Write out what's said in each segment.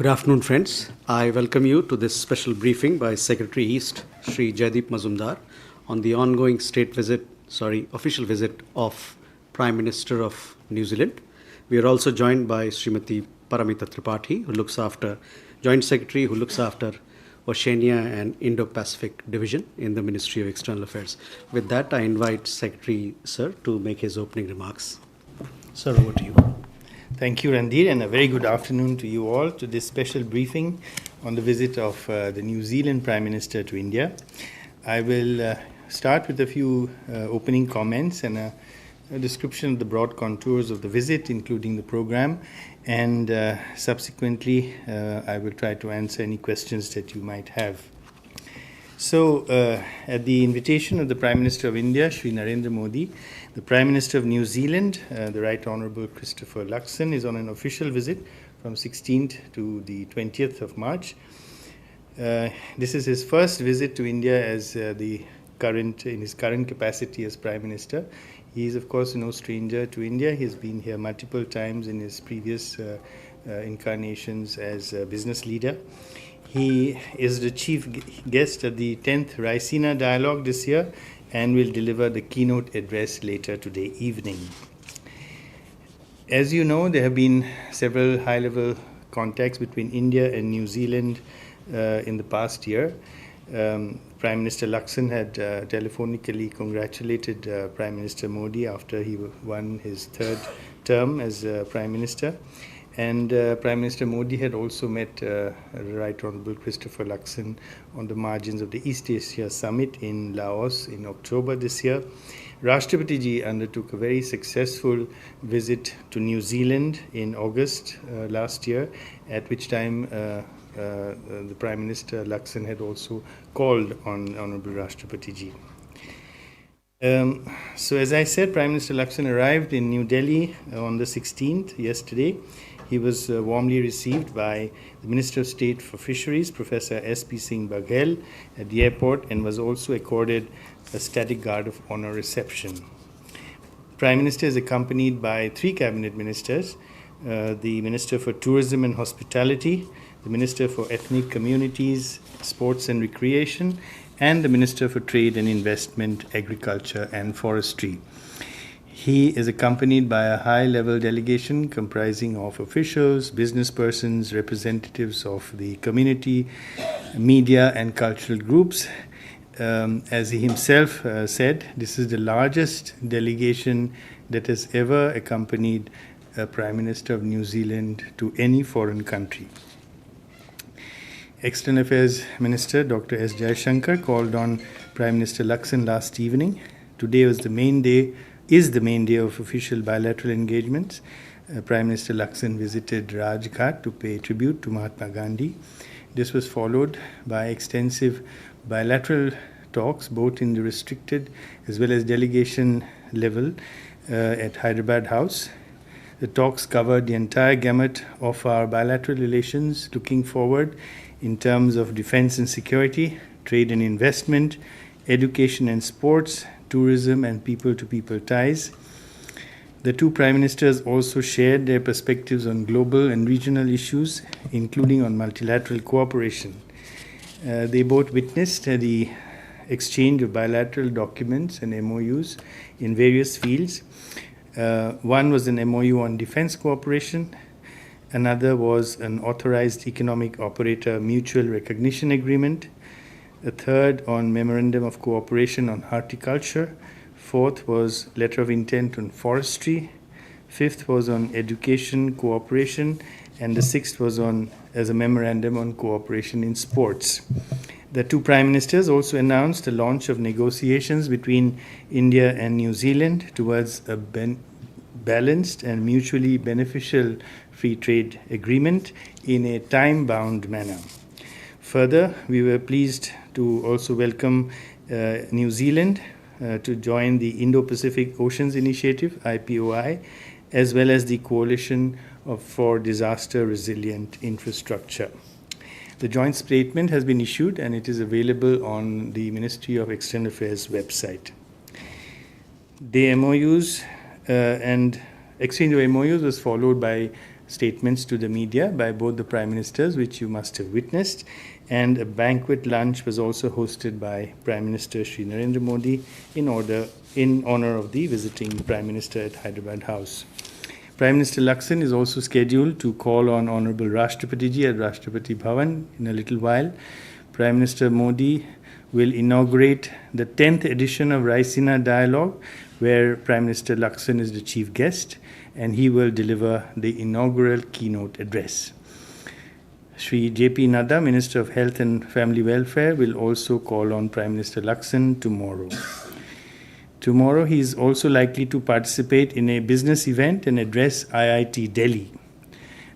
Good afternoon, friends. I welcome you to this special briefing by Secretary East, Sri Jaideep Mazumdar, on the ongoing official visit of Prime Minister of New Zealand. We are also joined by Srimati Paramita Tripathi, Joint Secretary who looks after Oceania and Indo-Pacific Division in the Ministry of External Affairs. With that, I invite Secretary Sir to make his opening remarks. Sir, over to you. Thank you, Randhir, and a very good afternoon to you all to this special briefing on the visit of the New Zealand Prime Minister to India. I will start with a few opening comments and a description of the broad contours of the visit, including the program, and subsequently I will try to answer any questions that you might have. So, at the invitation of the Prime Minister of India, Shri Narendra Modi, the Prime Minister of New Zealand, the Right Honourable Christopher Luxon, is on an official visit from 16th to the 20th of March. This is his first visit to India as in his current capacity as Prime Minister. He is, of course, no stranger to India. He has been here multiple times in his previous incarnations as a business leader. He is the chief guest at the 10th Raisina Dialogue this year and will deliver the keynote address later today evening. As you know, there have been several high-level contacts between India and New Zealand in the past year. Prime Minister Luxon had telephonically congratulated Prime Minister Modi after he won his third term as Prime Minister. And Prime Minister Modi had also met Right Honourable Christopher Luxon on the margins of the East Asia Summit in Laos in October this year. Rashtrapati Ji undertook a very successful visit to New Zealand in August last year, at which time the Prime Minister Luxon had also called on Honourable Rashtrapati Ji. So as I said, Prime Minister Luxon arrived in New Delhi on the 16th, yesterday. He was warmly received by the Minister of State for Fisheries, Professor S.P. Singh Baghel, at the airport, and was also accorded a Static Guard of Honour reception. Prime Minister is accompanied by three cabinet ministers, the Minister for Tourism and Hospitality, the Minister for Ethnic Communities, Sports and Recreation, and the Minister for Trade and Investment, Agriculture and Forestry. He is accompanied by a high-level delegation comprising of officials, business persons, representatives of the community, media and cultural groups. As he himself said, this is the largest delegation that has ever accompanied a Prime Minister of New Zealand to any foreign country. External Affairs Minister Dr. S. Jaishankar called on Prime Minister Luxon last evening. Today is the main day of official bilateral engagements. Prime Minister Luxon visited Rajghat to pay tribute to Mahatma Gandhi. This was followed by extensive bilateral talks, both in the restricted as well as delegation level at Hyderabad House. The talks covered the entire gamut of our bilateral relations, looking forward in terms of defense and security, trade and investment, education and sports, tourism and people-to-people ties. The two Prime Ministers also shared their perspectives on global and regional issues, including on multilateral cooperation. They both witnessed the exchange of bilateral documents and MoUs in various fields. One was an MoU on defense cooperation. Another was an authorized economic operator mutual recognition agreement. A third on Memorandum of Cooperation on Horticulture. Fourth was Letter of Intent on Forestry. Fifth was on Education Cooperation. And the sixth was as a Memorandum on Cooperation in Sports. The two Prime Ministers also announced the launch of negotiations between India and New Zealand towards a balanced and mutually beneficial free trade agreement in a time-bound manner. Further, we were pleased to also welcome New Zealand to join the Indo-Pacific Oceans Initiative, IPOI, as well as the Coalition for Disaster Resilient Infrastructure. The joint statement has been issued and it is available on the Ministry of External Affairs website. The MoUs and exchange of MoUs was followed by statements to the media by both the Prime Ministers, which you must have witnessed, and a banquet lunch was also hosted by Prime Minister Shri Narendra Modi in honor of the visiting Prime Minister at Hyderabad House. Prime Minister Laksan is also scheduled to call on Honorable Rashtrapati Ji at Rashtrapati Bhavan in a little while. Prime Minister Modi will inaugurate the 10th edition of Raisina Dialogue, where Prime Minister Laksan is the chief guest, and he will deliver the inaugural keynote address. Shri J.P. Nadda, Minister of Health and Family Welfare, will also call on Prime Minister Laksan tomorrow. Tomorrow, he is also likely to participate in a business event and address IIT Delhi.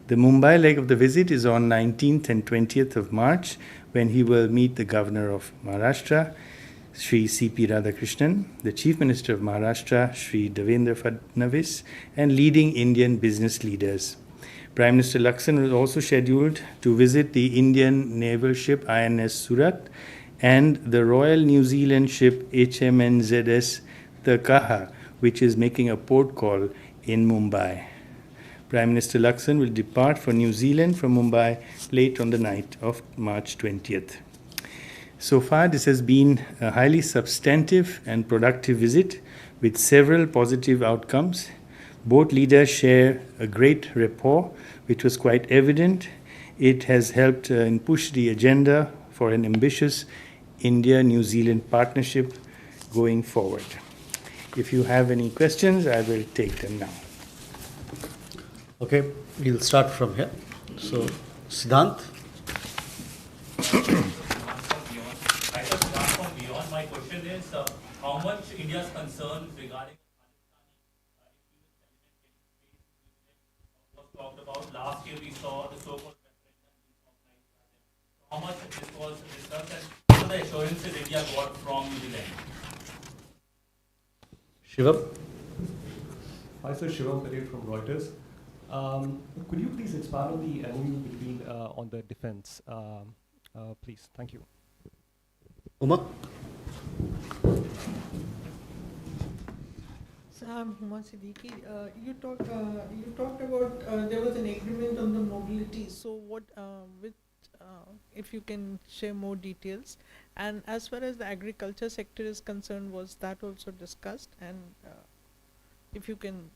The Mumbai leg of the visit is on 19th and 20th of March, when he will meet the Governor of Maharashtra, Shri C.P. Radhakrishnan, the Chief Minister of Maharashtra, Shri Devendra Fadnavis, and leading Indian business leaders. Prime Minister Laksan is also scheduled to visit the Indian naval ship INS Surat and the Royal New Zealand ship HMNZS Kaha, which is making a port call in Mumbai. Prime Minister Laksan will depart for New Zealand from Mumbai late on the night of March 20th. So far, this has been a highly substantive and productive visit with several positive outcomes. Both leaders share a great rapport, which was quite evident. It has helped push the agenda for an ambitious India-New Zealand partnership going forward. If you have any questions, I will take them now. Okay, we'll start from here. So, Siddhant. My question is, how much India's concern regarding was talked about last year? We saw the so-called referendum. How much this was discussed, and what are the assurances India got from New Zealand? Shivam. Hi, sir. Shivam Patel from Reuters. Could you please expand on the MoU between on the defense, please? Thank you. Uma. So I'm Huma Siddiqui. You talked about there was an agreement on the mobility. So what, if you can share more details, and as far as the agriculture sector is concerned, was that also discussed? And if you can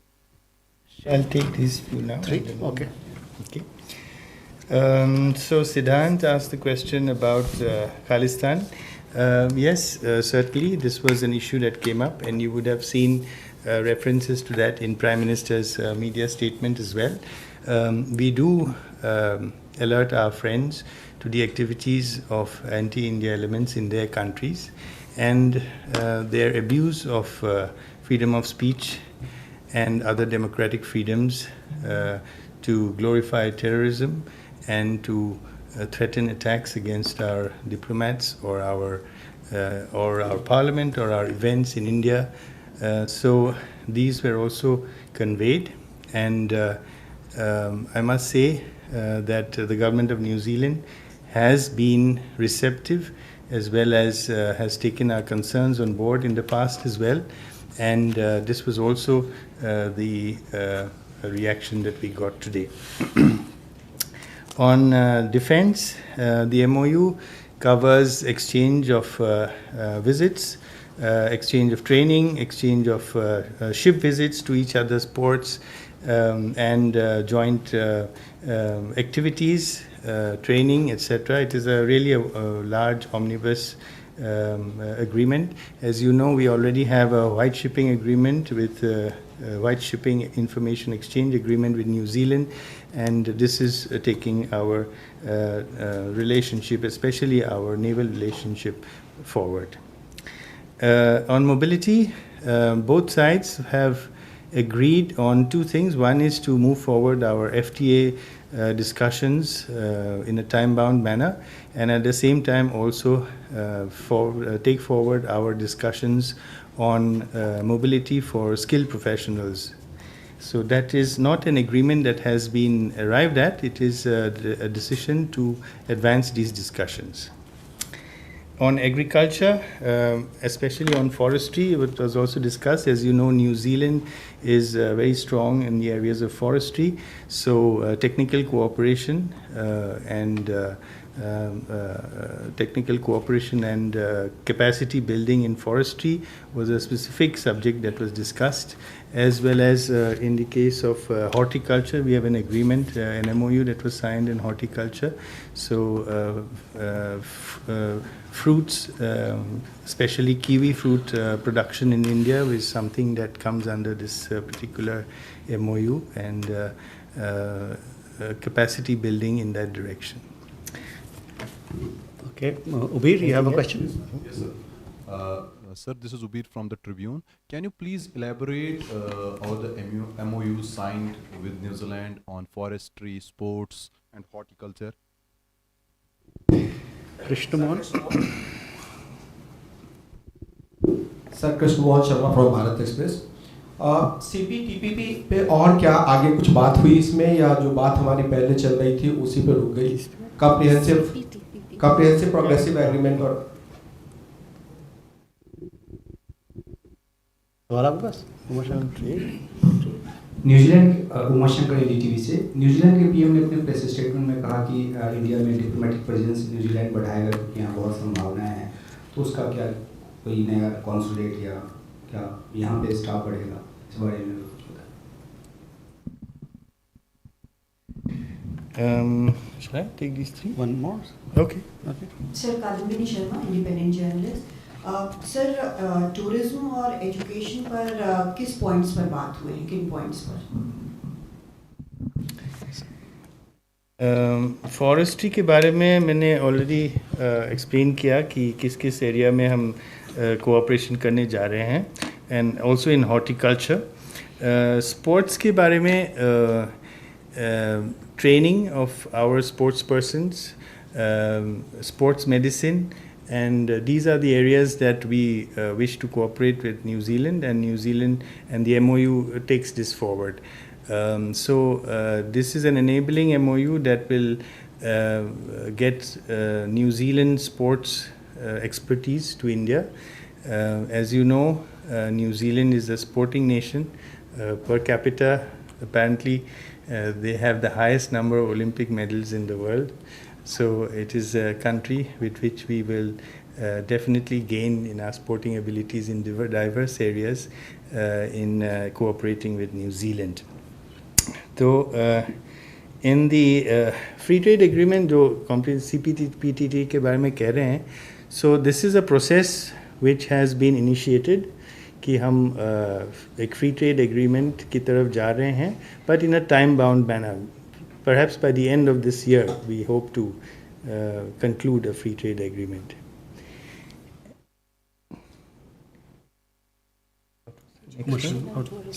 share. I'll take these few now. Three. Okay. Okay. So Siddhant asked the question about Khalistan. Yes, certainly this was an issue that came up, and you would have seen references to that in Prime Minister's media statement as well. We do alert our friends to the activities of anti-India elements in their countries and their abuse of freedom of speech and other democratic freedoms to glorify terrorism and to threaten attacks against our diplomats or our parliament or our events in India. So these were also conveyed, and I must say that the government of New Zealand has been receptive as well as has taken our concerns on board in the past as well, and this was also the reaction that we got today. On defense, the MoU covers exchange of visits, exchange of training, exchange of ship visits to each other's ports, and joint activities, training, etc. It is really a large omnibus agreement. As you know, we already have a white shipping agreement with white shipping information exchange agreement with New Zealand, and this is taking our relationship, especially our naval relationship, forward. On mobility, both sides have agreed on two things. One is to move forward our FTA discussions in a time-bound manner, and at the same time also take forward our discussions on mobility for skilled professionals. So that is not an agreement that has been arrived at. It is a decision to advance these discussions. On agriculture, especially on forestry, it was also discussed. As you know, New Zealand is very strong in the areas of forestry. So technical cooperation and capacity building in forestry was a specific subject that was discussed, as well as in the case of horticulture, we have an agreement, an MoU that was signed in horticulture. So fruits, especially kiwi fruit production in India is something that comes under this particular MoU, and capacity building in that direction. Okay, Ubir, you have a question? Yes, sir. Sir, this is Ubir from the Tribune. Can you please elaborate on the MOU signed with New Zealand on forestry, sports, and horticulture? Krishnamohan? Sir Krishnamohan Sharma from Bharat express CPTPP पे और क्या आगे कुछ बात हुई इसमें, या जो बात हमारी पहले चल रही थी उसी पे रुक गई? कॉम्प्रिहेंसिव प्रोग्रेसिव एग्रीमेंट और न्यूजीलैंड उमा शंकर NDTV से न्यूजीलैंड के PM ने अपने प्रेस स्टेटमेंट में कहा कि इंडिया में डिप्लोमेटिक प्रेजेंस न्यूजीलैंड बढ़ाएगा क्योंकि यहाँ बहुत संभावनाएं हैं, तो उसका क्या कोई नया कॉन्सुलेट या क्या यहाँ पे स्टाफ बढ़ेगा, इस बारे में Shall I take these three? One more? Okay. Sir Kadambini Sharma, independent journalist. Sir tourism और एजुकेशन पर किस पॉइंट्स पर बात हुई है, किन पॉइंट्स पर? फॉरेस्ट्री के बारे में मैंने ऑलरेडी एक्सप्लेन किया कि किस किस एरिया में हम कोऑपरेशन करने जा रहे हैं, and also in horticulture. Sports के बारे में training of our sports persons, sports medicine, and these are the areas that we wish to cooperate with New Zealand, and New Zealand and the MoU takes this forward. So this is an enabling MoU that will get New Zealand sports expertise to India. As you know, New Zealand is a sporting nation. Per capita, apparently, they have the highest number of Olympic medals in the world. So it is a country with which we will definitely gain in our sporting abilities in diverse areas in cooperating with New Zealand. So in the free trade agreement, जो CPTPP के बारे में कह रहे हैं, so this is a process which has been initiated कि हम एक फ्री ट्रेड एग्रीमेंट की तरफ जा रहे हैं, but in a time bound manner. Perhaps by the end of this year, we hope to conclude a free trade agreement.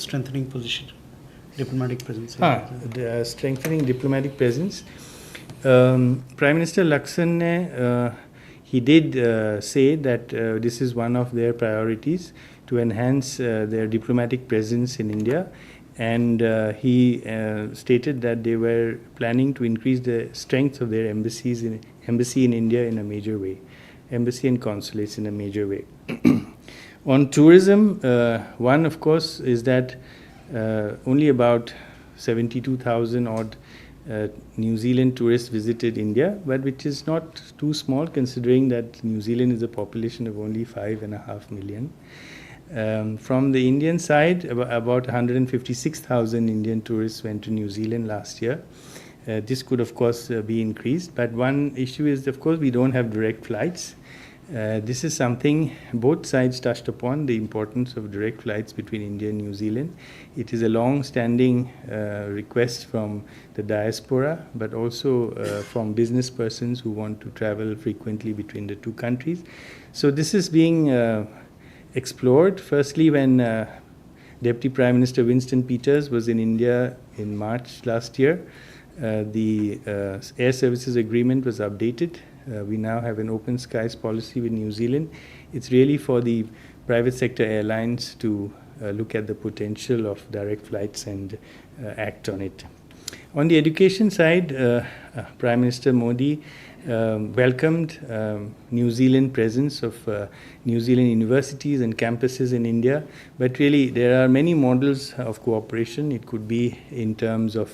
Strengthening position, diplomatic presence. Strengthening diplomatic presence. Prime Minister Lakson he did say that this is one of their priorities, to enhance their diplomatic presence in India, and he stated that they were planning to increase the strength of their embassy in India in a major way, embassy and consulates in a major way. On tourism, one of course is that only about 72,000 odd New Zealand tourists visited India, but which is not too small considering that New Zealand is a population of only 5.5 million. From the Indian side, about 156,000 Indian tourists went to New Zealand last year. This could, of course, be increased, but one issue is, of course, we don't have direct flights. This is something both sides touched upon, the importance of direct flights between India and New Zealand. It is a long-standing request from the diaspora, but also from business persons who want to travel frequently between the two countries. So this is being explored. Firstly, when Deputy Prime Minister Winston Peters was in India in March last year, the air services agreement was updated. We now have an open skies policy with New Zealand. It's really for the private sector airlines to look at the potential of direct flights and act on it. On the education side, Prime Minister Modi welcomed New Zealand presence of New Zealand universities and campuses in India. But really, there are many models of cooperation. It could be in terms of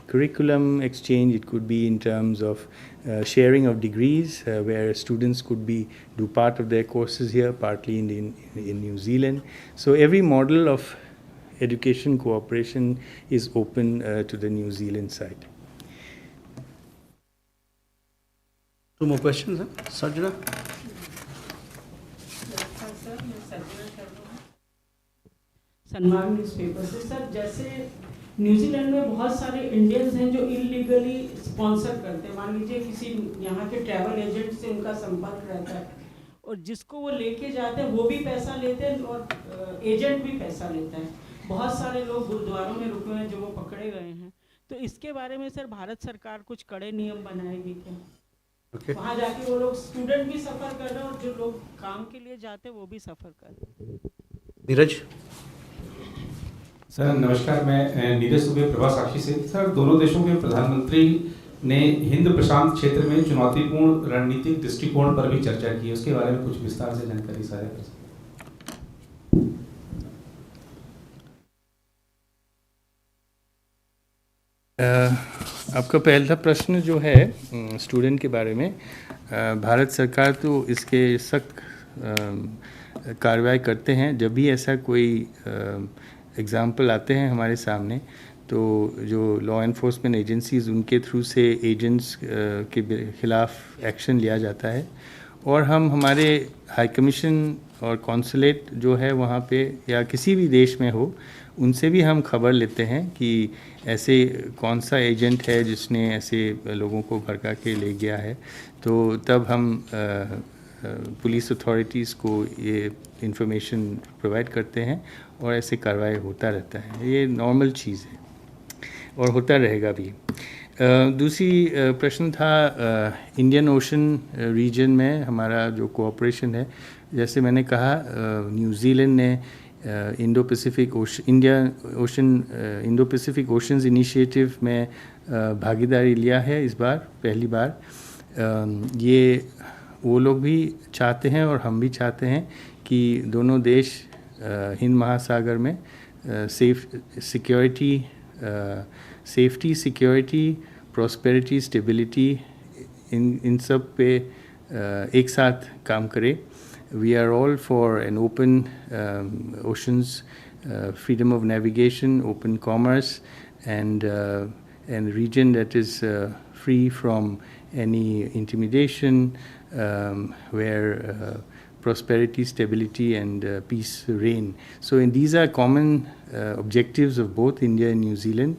curriculum exchange. It could be in terms of sharing of degrees, where students could do part of their courses here, partly in New Zealand. So every model of education cooperation is open to the New Zealand side. Two more questions, Sajna? Sanmarg newspaper से sir, जैसे New Zealand में बहुत सारे Indians हैं जो illegally sponsor करते हैं। मान लीजिए किसी यहाँ के ट्रैवल एजेंट से उनका संपर्क रहता है और जिसको वो लेके जाते हैं वो भी पैसा लेते हैं और एजेंट भी पैसा लेता है। बहुत सारे लोग गुरुद्वारों में रुके हुए हैं जो वो पकड़े गए हैं। तो इसके बारे में सर भारत सरकार कुछ कड़े नियम बनाएगी क्या? वहाँ जाके वो लोग स्टूडेंट भी सफ़र कर रहे हैं और जो लोग काम के लिए जाते हैं वो भी सफ़र कर रहे हैं। नीरज सर नमस्कार, मैं नीरज सुबह प्रभा साक्षी से। सर, दोनों देशों के प्रधानमंत्री ने हिंद प्रशांत क्षेत्र में चुनौतीपूर्ण रणनीतिक दृष्टिकोण पर भी चर्चा की है, उसके बारे में कुछ विस्तार से जानकारी साझा कर सकते हैं? आपका पहला प्रश्न जो है स्टूडेंट के बारे में, भारत सरकार तो इसके सख्त कार्रवाई करते हैं। जब भी ऐसा कोई एग्ज़ाम्पल आते हैं हमारे सामने, तो जो लॉ एनफोर्समेंट एजेंसीज़ उनके थ्रू से एजेंट्स के ख़िलाफ़ एक्शन लिया जाता है। और हम हमारे हाई कमीशन और कॉन्सुलेट जो है वहाँ पे या किसी भी देश में हो, उनसे भी हम खबर लेते हैं कि ऐसे कौन सा एजेंट है जिसने ऐसे लोगों को भड़का के ले गया है। तो तब हम पुलिस अथॉरिटीज़ को ये इंफॉर्मेशन प्रोवाइड करते हैं और ऐसे कार्रवाई होता रहता है। ये नॉर्मल चीज़ है और होता रहेगा भी। दूसरी प्रश्न था इंडियन ओशन रीजन में हमारा जो कोऑपरेशन है। जैसे मैंने कहा, न्यूजीलैंड ने इंडो-पैसिफिक ओशंस इनिशिएटिव में भागीदारी लिया है इस बार, पहली बार। ये वो लोग भी चाहते हैं और हम भी चाहते हैं कि दोनों देश हिंद महासागर में safety, security, prosperity, stability in सब पे एक साथ काम करें। We are all for an open oceans, freedom of navigation, open commerce, and a region that is free from any intimidation, where prosperity, stability, and peace reign. So, these are common objectives of both India and New Zealand,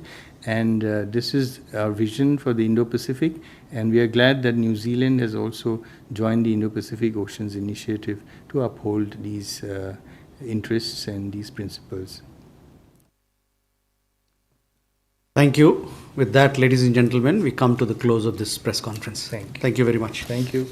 and this is our vision for the Indo-Pacific. And we are glad that New Zealand has also joined the Indo-Pacific Oceans Initiative to uphold these interests and these principles. Thank you. With that, ladies and gentlemen, we come to the close of this press conference. Thank you. Thank you very much. Thank you.